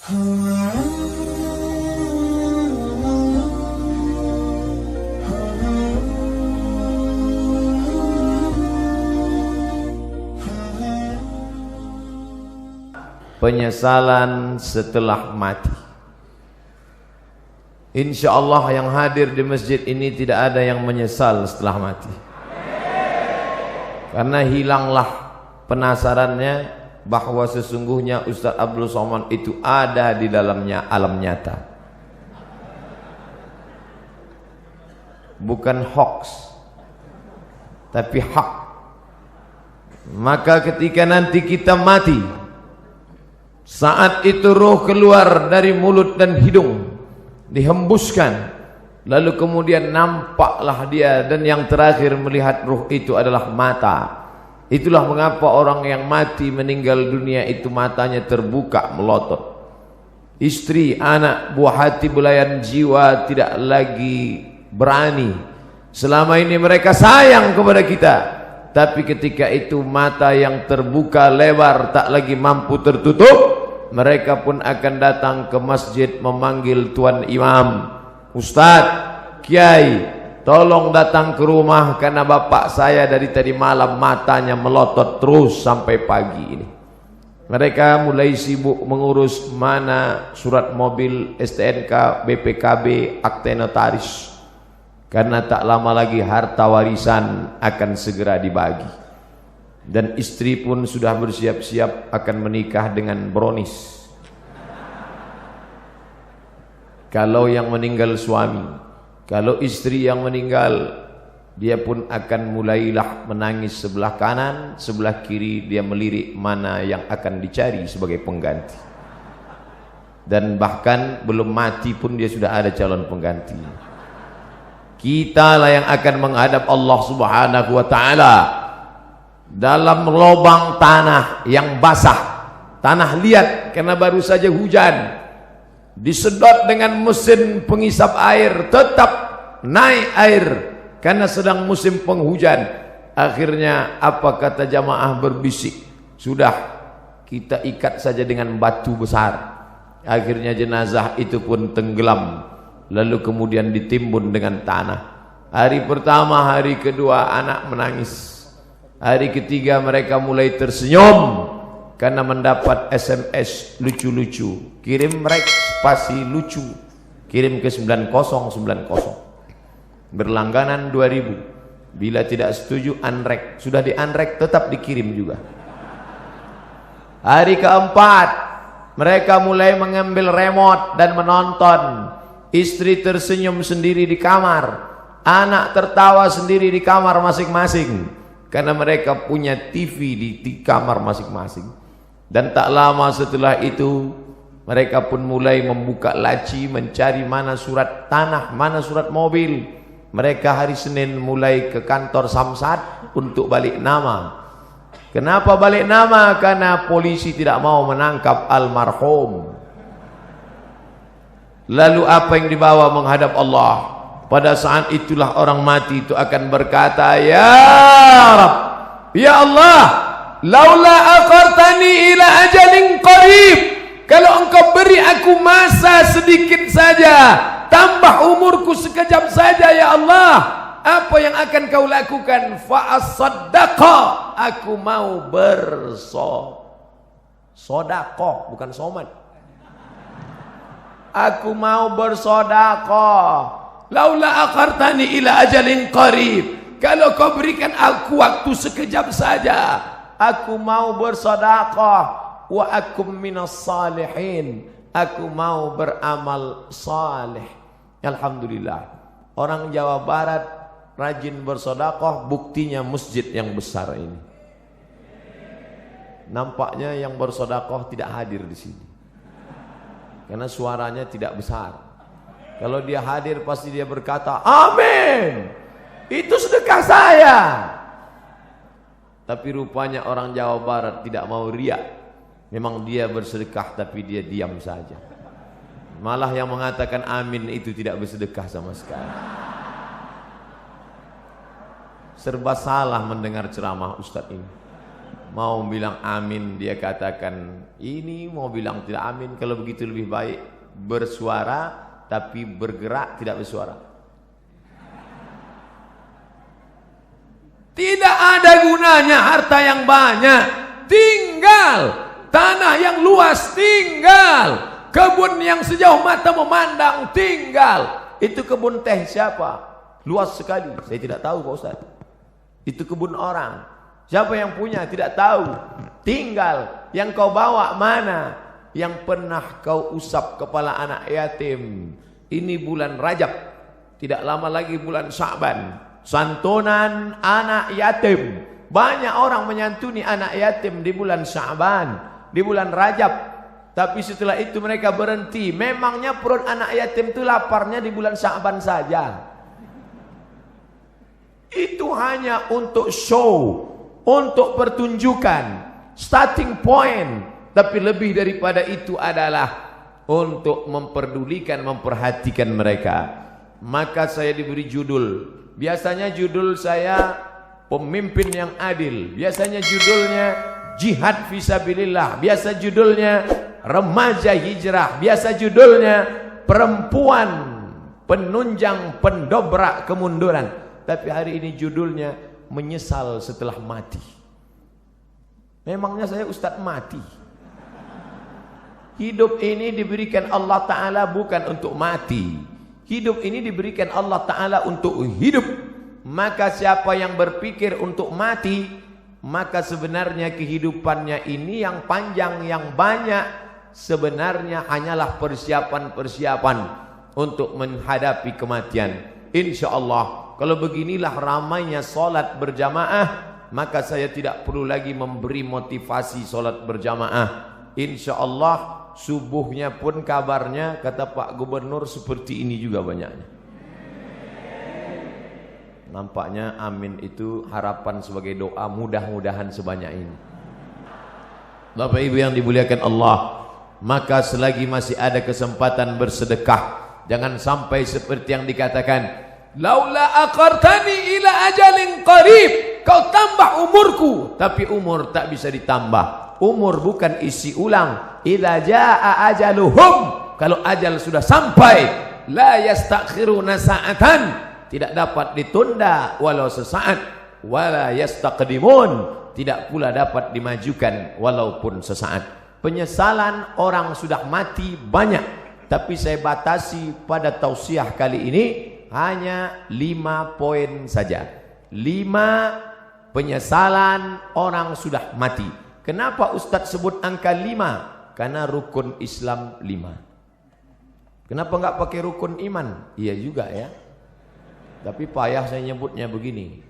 Penyesalan setelah mati. Insya Allah yang hadir di masjid ini tidak ada yang menyesal setelah mati, karena hilanglah penasarannya bahwa sesungguhnya Ustaz Abdul Somad itu ada di dalamnya alam nyata, bukan hoax tapi hak. Maka ketika nanti kita mati, saat itu roh keluar dari mulut dan hidung, dihembuskan, lalu kemudian nampaklah dia, dan yang terakhir melihat roh itu adalah mata. Itulah mengapa orang yang mati meninggal dunia itu matanya terbuka melotot. Istri, anak, buah hati, belayan jiwa tidak lagi berani. Selama ini mereka sayang kepada kita, tapi ketika itu mata yang terbuka lebar tak lagi mampu tertutup, mereka pun akan datang ke masjid memanggil tuan imam, Ustadz, Kiai, tolong datang ke rumah karena bapak saya dari tadi malam matanya melotot terus sampai pagi ini. Mereka mulai sibuk mengurus mana surat mobil, STNK, BPKB, akte notaris, karena tak lama lagi harta warisan akan segera dibagi. Dan istri pun sudah bersiap-siap akan menikah dengan Bronis. Kalau yang meninggal suami, kalau istri yang meninggal, dia pun akan mulailah menangis sebelah kanan, sebelah kiri dia melirik mana yang akan dicari sebagai pengganti. Dan bahkan belum mati pun dia sudah ada calon pengganti. Kita lah yang akan menghadap Allah Subhanahu wa ta'ala dalam lubang tanah yang basah, tanah liat karena baru saja hujan, disedot dengan mesin pengisap air, tetap naik air karena sedang musim penghujan. Akhirnya apa kata jamaah berbisik, sudah kita ikat saja dengan batu besar. Akhirnya jenazah itu pun tenggelam, lalu kemudian ditimbun dengan tanah. Hari pertama, hari kedua anak menangis. Hari ketiga mereka mulai tersenyum karena mendapat SMS lucu-lucu. Kirim rek spasi lucu, kirim ke 9090. Berlangganan 2000. Bila tidak setuju unrek, sudah di unrek tetap dikirim juga. Hari keempat mereka mulai mengambil remote dan menonton. Istri tersenyum sendiri di kamar, anak tertawa sendiri di kamar masing-masing, karena mereka punya TV di kamar masing-masing. Dan tak lama setelah itu mereka pun mulai membuka laci mencari mana surat tanah, mana surat mobil. Mereka hari Senin mulai ke kantor Samsat untuk balik nama. Kenapa balik nama? Karena polisi tidak mau menangkap almarhum. Lalu apa yang dibawa menghadap Allah? Pada saat itulah orang mati itu akan berkata, ya Rabb, ya Allah, laula akhartani ila ajalin qarib, kalau engkau beri aku masa sedikit saja, tambah umurku sekejap saja ya Allah, apa yang akan kau lakukan? Fa asaddaqa, aku mau bersedekah, bukan somat. Aku mau bersedekah. Laula akhartani ila ajalin qarib, kalau kau berikan aku waktu sekejap saja, aku mau bersedekah. Wa akum minas salihin, aku mau beramal saleh. Alhamdulillah, orang Jawa Barat rajin bersedekah, buktinya masjid yang besar ini. Nampaknya yang bersedekah tidak hadir di sini karena suaranya tidak besar. Kalau dia hadir pasti dia berkata, amin, itu sedekah saya. Tapi rupanya orang Jawa Barat tidak mau riak. Memang dia bersedekah tapi dia diam saja. Malah yang mengatakan amin itu tidak bersedekah sama sekali. Serba salah mendengar ceramah Ustadz ini. Mau bilang amin, dia katakan ini, mau bilang tidak amin. Kalau begitu lebih baik bersuara tapi bergerak, tidak bersuara. Tidak ada gunanya harta yang banyak, tinggal tanah yang luas, tinggal kebun yang sejauh mata memandang, tinggal. Itu kebun teh siapa? Luas sekali, saya tidak tahu Pak Ustaz. Itu kebun orang. Siapa yang punya? Tidak tahu. Tinggal. Yang kau bawa mana? Yang pernah kau usap kepala anak yatim. Ini bulan Rajab, tidak lama lagi bulan Sya'ban. Santunan anak yatim. Banyak orang menyantuni anak yatim di bulan Sya'ban, di bulan Rajab. Tapi setelah itu mereka berhenti. Memangnya perut anak yatim itu laparnya di bulan Sya'ban saja. Itu hanya untuk show, untuk pertunjukan, starting point. Tapi lebih daripada itu adalah untuk memperdulikan, memperhatikan mereka. Maka saya diberi judul. Biasanya judul saya pemimpin yang adil. Biasanya judulnya jihad fisabilillah. Biasa judulnya remaja hijrah. Biasa judulnya perempuan penunjang pendobrak kemunduran. Tapi hari ini judulnya menyesal setelah mati. Memangnya saya Ustadz mati? Hidup ini diberikan Allah Ta'ala bukan untuk mati. Hidup ini diberikan Allah Ta'ala untuk hidup. Maka siapa yang berpikir untuk mati, maka sebenarnya kehidupannya ini yang panjang, yang banyak, sebenarnya hanyalah persiapan-persiapan untuk menghadapi kematian. Insya Allah, kalau beginilah ramainya solat berjamaah, maka saya tidak perlu lagi memberi motivasi solat berjamaah. Insya Allah subuhnya pun kabarnya kata Pak Gubernur seperti ini juga banyaknya. Nampaknya amin itu harapan sebagai doa, mudah-mudahan sebanyak ini. Bapak Ibu yang dimuliakan Allah, maka selagi masih ada kesempatan bersedekah, jangan sampai seperti yang dikatakan, laula aqartani ila ajalin qarib, kau tambah umurku, tapi umur tak bisa ditambah. Umur bukan isi ulang. Idza jaa ajaluhum, kalau ajal sudah sampai, la yastakhiruna sa'atan, tidak dapat ditunda walau sesaat, wala yastaqdimun, tidak pula dapat dimajukan walaupun sesaat. Penyesalan orang sudah mati banyak, tapi saya batasi pada tausiah kali ini hanya 5 poin saja. 5 penyesalan orang sudah mati. Kenapa Ustadz sebut angka 5? Karena rukun Islam 5. Kenapa enggak pakai rukun iman? Iya juga ya. Tapi payah saya nyebutnya begini.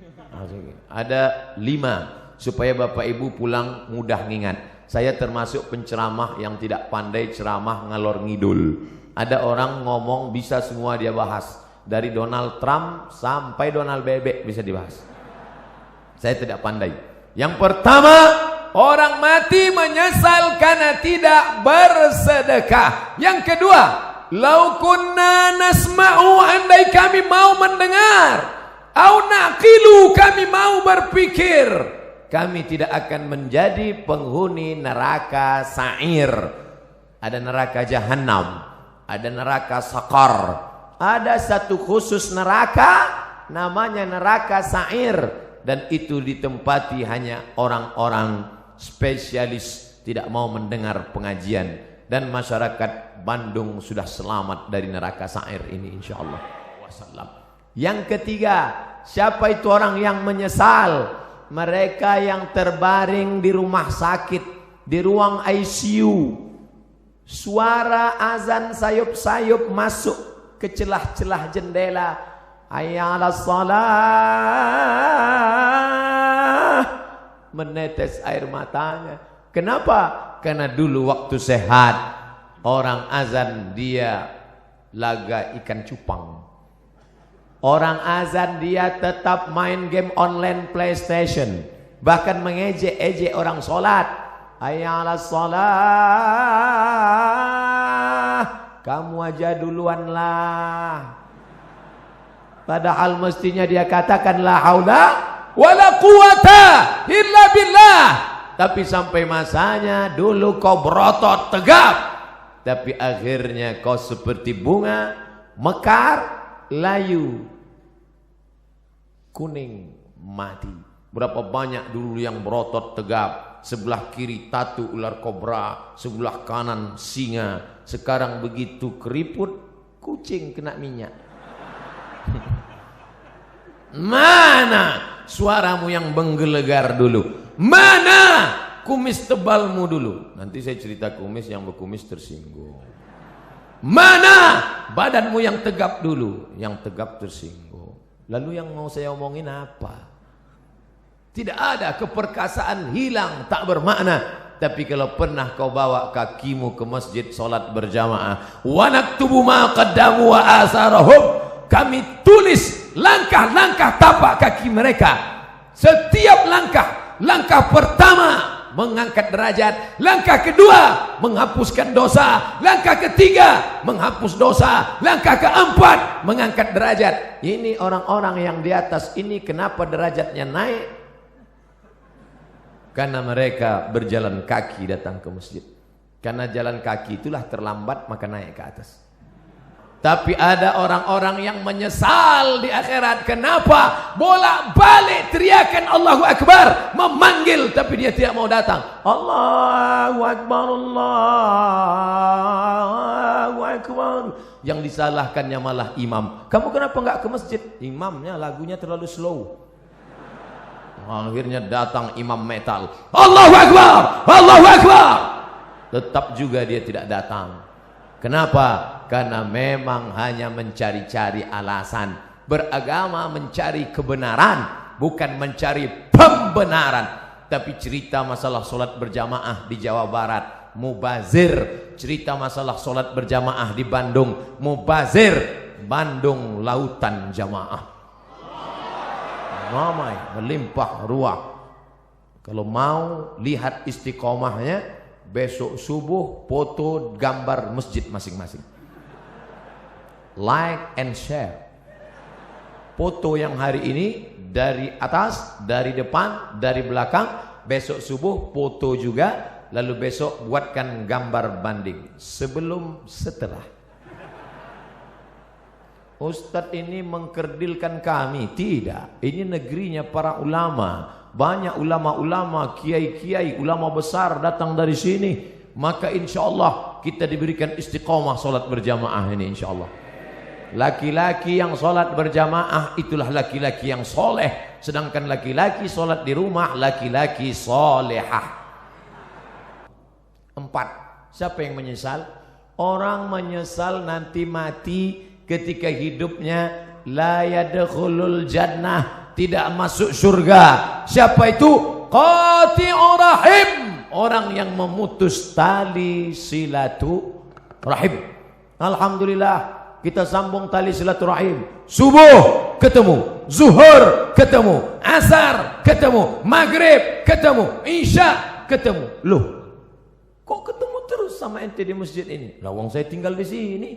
Ada 5 supaya Bapak Ibu pulang mudah ngingat. Saya termasuk penceramah yang tidak pandai ceramah ngalor ngidul. Ada orang ngomong bisa semua dia bahas. Dari Donald Trump sampai Donald Bebek bisa dibahas. Saya tidak pandai. Yang pertama, orang mati menyesal karena tidak bersedekah. Yang kedua, lau kunna nasma'u, andai kami mau mendengar, au naqilu, kami mau berpikir, kami tidak akan menjadi penghuni neraka sa'ir. Ada neraka jahanam, ada neraka sakar, ada satu khusus neraka namanya neraka sa'ir, dan itu ditempati hanya orang-orang spesialis, tidak mau mendengar pengajian. Dan masyarakat Bandung sudah selamat dari neraka sa'ir ini insyaallah. Yang ketiga, siapa itu orang yang menyesal? Mereka yang terbaring di rumah sakit, di ruang ICU. Suara azan sayup-sayup masuk ke celah-celah jendela. Hayya 'alas shalah, menetes air matanya. Kenapa? Karena dulu waktu sehat, orang azan dia laga ikan cupang. Orang azan dia tetap main game online PlayStation, bahkan mengejek-ejek orang sholat. Hayya 'alas shalah, kamu aja duluan lah. Padahal mestinya dia katakan la haula wala quwata illa billah. Tapi sampai masanya dulu kau berotot tegap, tapi akhirnya kau seperti bunga mekar, layu, kuning, mati. Berapa banyak dulu yang berotot tegap, sebelah kiri tatu ular kobra, sebelah kanan singa. Sekarang begitu keriput, kucing kena minyak. Mana suaramu yang menggelegar dulu? Mana kumis tebalmu dulu? Nanti saya cerita kumis, yang berkumis tersinggung. Mana badanmu yang tegap dulu? Yang tegap tersinggung. Lalu yang mau saya omongin apa? Tidak ada, keperkasaan hilang, tak bermakna. Tapi kalau pernah kau bawa kakimu ke masjid solat berjamaah, wa naktubu ma qaddamu wa asarahum, kami tulis langkah-langkah tapak kaki mereka. Setiap langkah pertama mengangkat derajat, langkah kedua menghapuskan dosa, langkah ketiga menghapus dosa, langkah keempat mengangkat derajat. Ini orang-orang yang di atas ini kenapa derajatnya naik? Karena mereka berjalan kaki datang ke masjid. Karena jalan kaki itulah terlambat, maka naik ke atas. Tapi ada orang-orang yang menyesal di akhirat. Kenapa? Bolak-balik teriakan Allahu Akbar, memanggil, tapi dia tidak mau datang. Allahu Akbar, Allahu Akbar. Yang disalahkannya malah imam. Kamu kenapa enggak ke masjid? Imamnya lagunya terlalu slow. Akhirnya datang imam metal. Allahu Akbar, Allahu Akbar. Tetap juga dia tidak datang. Kenapa? Karena memang hanya mencari-cari alasan. Beragama mencari kebenaran, bukan mencari pembenaran. Tapi cerita masalah solat berjamaah di Jawa Barat, mubazir. Cerita masalah solat berjamaah di Bandung, mubazir. Bandung lautan jamaah, ramai, melimpah ruah. Kalau mau lihat istiqomahnya, besok subuh foto gambar masjid masing-masing, like and share. Foto yang hari ini dari atas, dari depan, dari belakang. Besok subuh foto juga. Lalu besok buatkan gambar banding sebelum setelah. Ustadz ini mengkerdilkan kami. Tidak, ini negerinya para ulama. Banyak ulama-ulama, kiai-kiai, ulama besar datang dari sini. Maka insya Allah kita diberikan istiqomah solat berjamaah ini insya Allah. Laki-laki yang solat berjamaah itulah laki-laki yang soleh. Sedangkan laki-laki solat di rumah, laki-laki solehah. 4. Siapa yang menyesal? Orang menyesal nanti mati ketika hidupnya la yadkhulul jannah, tidak masuk surga. Siapa itu? Qati'ur rahim, orang yang memutus tali silaturahim. Alhamdulillah kita sambung tali silaturahim. Subuh ketemu, zuhur ketemu, asar ketemu, maghrib ketemu, isya ketemu. Loh, kok ketemu terus sama ente di masjid ini? Lah wong saya tinggal di sini.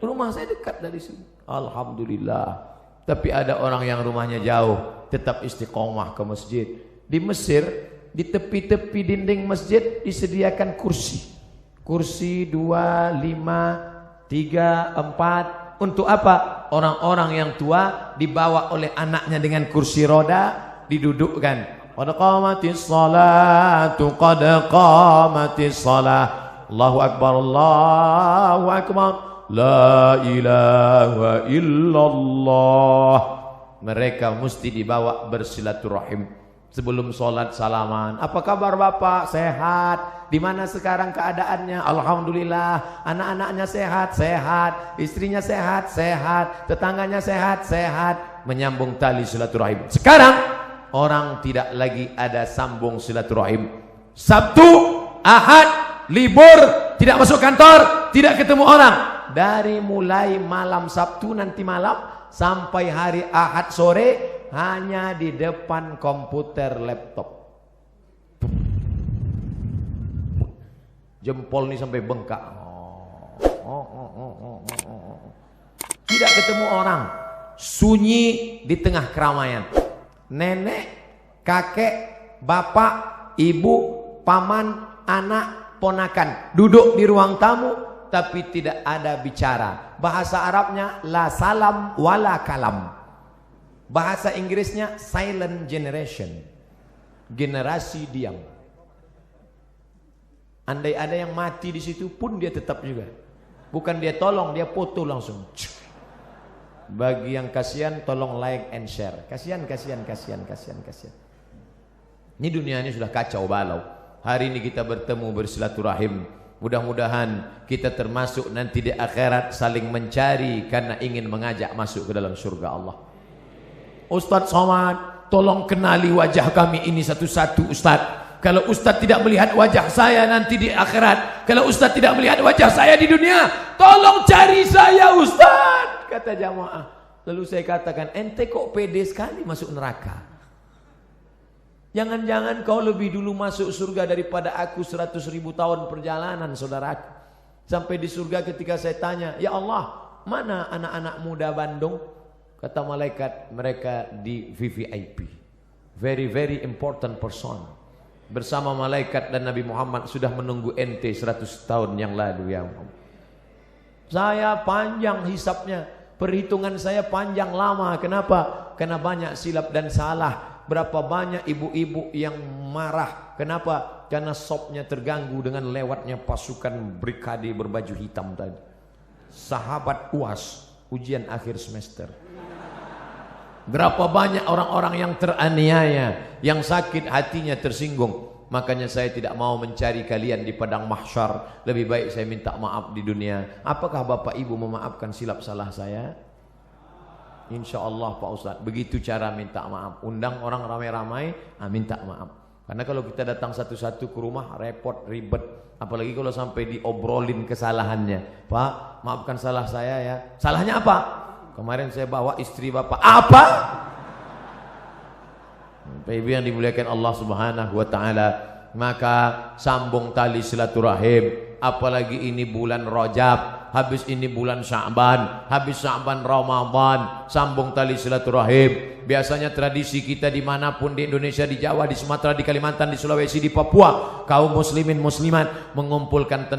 Rumah saya dekat dari sini. Alhamdulillah. Tapi ada orang yang rumahnya jauh, tetap istiqomah ke masjid. Di Mesir, di tepi-tepi dinding masjid disediakan kursi. Kursi 2, 5, 3, 4. Untuk apa? Orang-orang yang tua dibawa oleh anaknya dengan kursi roda, didudukkan. Qad qamatis salatu, qad qamatis salah. Allahu Akbar, Allahu Akbar. La ilaha illallah. Mereka mesti dibawa bersilaturahim. Sebelum sholat salaman. Apa kabar Bapak? Sehat. Di mana sekarang keadaannya? Alhamdulillah. Anak-anaknya sehat, sehat. Istrinya sehat, sehat. Tetangganya sehat, sehat. Menyambung tali silaturahim. Sekarang orang tidak lagi ada sambung silaturahim. Sabtu, Ahad, libur, tidak masuk kantor, tidak ketemu orang. Dari mulai malam Sabtu nanti malam sampai hari Ahad sore hanya di depan komputer laptop. Jempol ini sampai bengkak. Tidak ketemu orang. Sunyi di tengah keramaian. Nenek, kakek, bapak, ibu, paman, anak, ponakan duduk di ruang tamu tapi tidak ada bicara. Bahasa Arabnya la salam wala kalam. Bahasa Inggrisnya silent generation, generasi diam. Andai ada yang mati di situ pun dia tetap juga. Bukan dia tolong, dia foto langsung. Bagi yang kasihan tolong like and share. Kasihan. Ini dunia ini sudah kacau balau. Hari ini kita bertemu bersilaturahim. Mudah-mudahan kita termasuk nanti di akhirat saling mencari karena ingin mengajak masuk ke dalam surga Allah. Ustadz Somad, tolong kenali wajah kami ini satu-satu Ustadz. Kalau Ustadz tidak melihat wajah saya nanti di akhirat, kalau Ustadz tidak melihat wajah saya di dunia, tolong cari saya Ustadz, kata jamaah. Lalu saya katakan, ente kok pede sekali masuk neraka? Jangan-jangan kau lebih dulu masuk surga daripada aku 100.000 tahun perjalanan, saudaraku. Sampai di surga ketika saya tanya, ya Allah, mana anak-anak muda Bandung? Kata malaikat, mereka di VVIP, very very important person. Bersama malaikat dan Nabi Muhammad sudah menunggu ente 100 tahun yang lalu ya Muhammad. Saya panjang hisapnya, perhitungan saya panjang lama. Kenapa? Karena banyak silap dan salah. Berapa banyak ibu-ibu yang marah. Kenapa? Karena sopnya terganggu dengan lewatnya pasukan brigade berbaju hitam tadi. Sahabat UAS, ujian akhir semester. Berapa banyak orang-orang yang teraniaya, yang sakit hatinya tersinggung. Makanya saya tidak mau mencari kalian di padang mahsyar. Lebih baik saya minta maaf di dunia. Apakah Bapak Ibu memaafkan silap salah saya? Insya Allah Pak Ustadz. Begitu cara minta maaf. Undang orang ramai-ramai, minta maaf. Karena kalau kita datang satu-satu ke rumah repot, ribet. Apalagi kalau sampai diobrolin kesalahannya. Pak, maafkan salah saya ya. Salahnya apa? Kemarin saya bawa istri Bapak. Apa? Bapak Ibu yang dimuliakan Allah Subhanahu wa taala, maka sambung tali silaturahim. Apalagi ini bulan Rajab, habis ini bulan Sya'ban, habis Sya'ban Ramadan, sambung tali silaturahim. Biasanya tradisi kita dimanapun di Indonesia, di Jawa, di Sumatera, di Kalimantan, di Sulawesi, di Papua, kaum muslimin muslimat mengumpulkan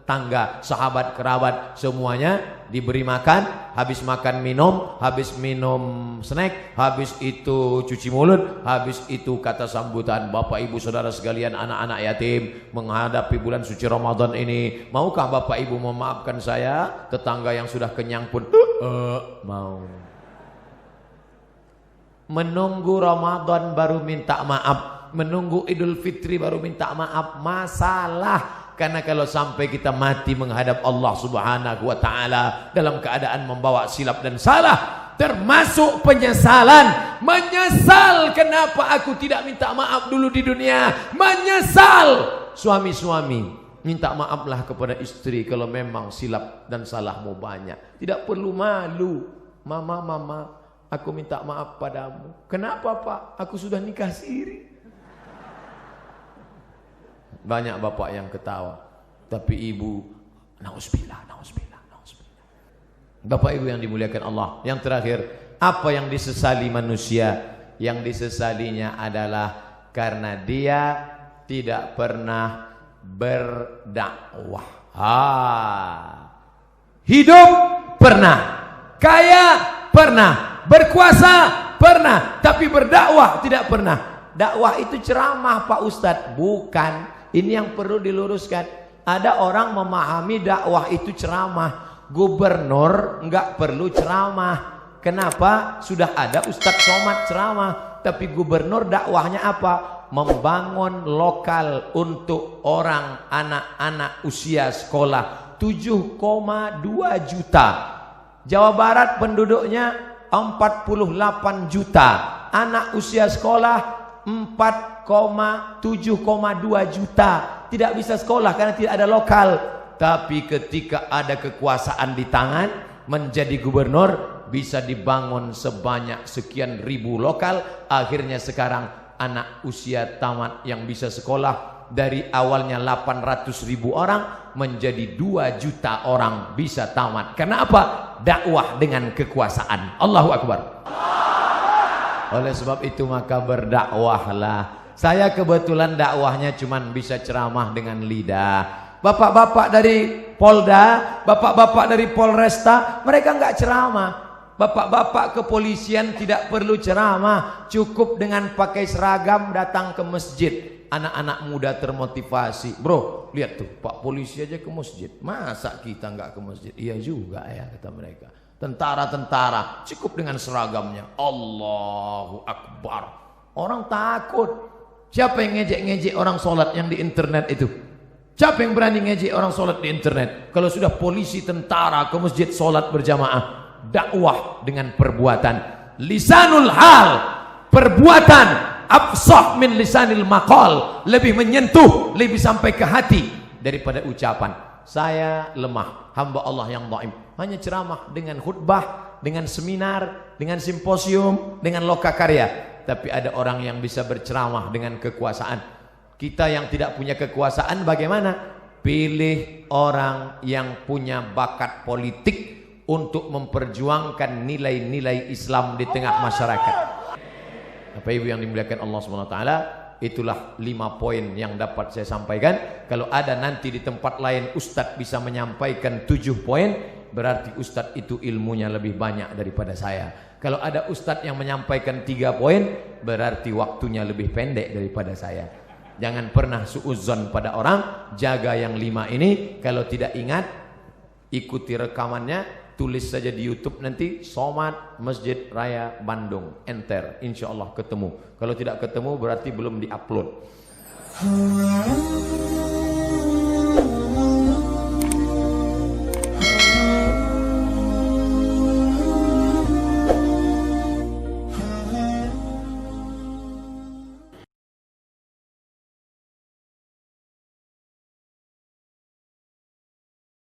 tangga, sahabat, kerabat, semuanya diberi makan. Habis makan minum, habis minum snack, habis itu cuci mulut, habis itu kata sambutan. Bapak Ibu saudara sekalian, anak-anak yatim menghadapi bulan suci Ramadan ini, maukah Bapak Ibu memaafkan saya? Tetangga yang sudah kenyang pun mau. Menunggu Ramadan baru minta maaf, menunggu Idul Fitri baru minta maaf, masalah. Karena kalau sampai kita mati menghadap Allah Subhanahu wa taala dalam keadaan membawa silap dan salah, termasuk penyesalan. Menyesal kenapa aku tidak minta maaf dulu di dunia. Menyesal. Suami-suami, minta maaflah kepada istri kalau memang silap dan salahmu banyak. Tidak perlu malu. Mama, aku minta maaf padamu. Kenapa Pak? Aku sudah nikah siri. Banyak bapak yang ketawa, tapi ibu, nauzubillah. Bapak Ibu yang dimuliakan Allah. Yang terakhir, apa yang disesali manusia? Yang disesalinya adalah karena dia tidak pernah berdakwah. Hidup pernah, kaya pernah, berkuasa pernah, tapi berdakwah tidak pernah. Dakwah itu ceramah Pak Ustadz, bukan. Ini yang perlu diluruskan. Ada orang memahami dakwah itu ceramah. Gubernur enggak perlu ceramah. Kenapa? Sudah ada Ustadz Somad ceramah. Tapi gubernur dakwahnya apa? Membangun lokal untuk orang anak-anak usia sekolah. 7,2 juta. Jawa Barat penduduknya 48 juta. Anak usia sekolah 7,2 juta. Tidak bisa sekolah karena tidak ada lokal. Tapi ketika ada kekuasaan di tangan, menjadi gubernur, bisa dibangun sebanyak sekian ribu lokal. Akhirnya sekarang anak usia tamat yang bisa sekolah dari awalnya 800.000 orang menjadi 2 juta orang bisa tamat. Karena apa? Dakwah dengan kekuasaan. Allahu Akbar. Oleh sebab itu maka berdakwahlah. Saya kebetulan dakwahnya cuman bisa ceramah dengan lidah. Bapak-bapak dari Polda, bapak-bapak dari Polresta, mereka nggak ceramah. Bapak-bapak kepolisian tidak perlu ceramah, cukup dengan pakai seragam datang ke masjid. Anak-anak muda termotivasi. Bro, lihat tuh, Pak polisi aja ke masjid. Masa kita nggak ke masjid? Iya juga ya, kata mereka. Tentara-tentara cukup dengan seragamnya. Allahu Akbar. Orang takut. Siapa yang ngejek-ngejek orang sholat yang di internet itu? Siapa yang berani ngejek orang sholat di internet? Kalau sudah polisi tentara ke masjid sholat berjamaah. Dakwah dengan perbuatan. Lisanul hal, perbuatan afsah min lisanil maqal, lebih menyentuh, lebih sampai ke hati daripada ucapan. Saya lemah, hamba Allah yang dhaif. Hanya ceramah dengan khutbah, dengan seminar, dengan simposium, dengan lokakarya. Tapi ada orang yang bisa berceramah dengan kekuasaan. Kita yang tidak punya kekuasaan bagaimana? Pilih orang yang punya bakat politik untuk memperjuangkan nilai-nilai Islam di tengah masyarakat. Bapak Ibu yang dimuliakan Allah SWT, itulah 5 poin yang dapat saya sampaikan. Kalau ada nanti di tempat lain Ustadz bisa menyampaikan 7 poin, berarti Ustadz itu ilmunya lebih banyak daripada saya. Kalau ada Ustadz yang menyampaikan 3 poin, berarti waktunya lebih pendek daripada saya. Jangan pernah suudzon pada orang. Jaga yang 5 ini. Kalau tidak ingat, ikuti rekamannya, tulis saja di YouTube nanti Somad Masjid Raya Bandung, enter, insya Allah ketemu. Kalau tidak ketemu berarti belum diupload.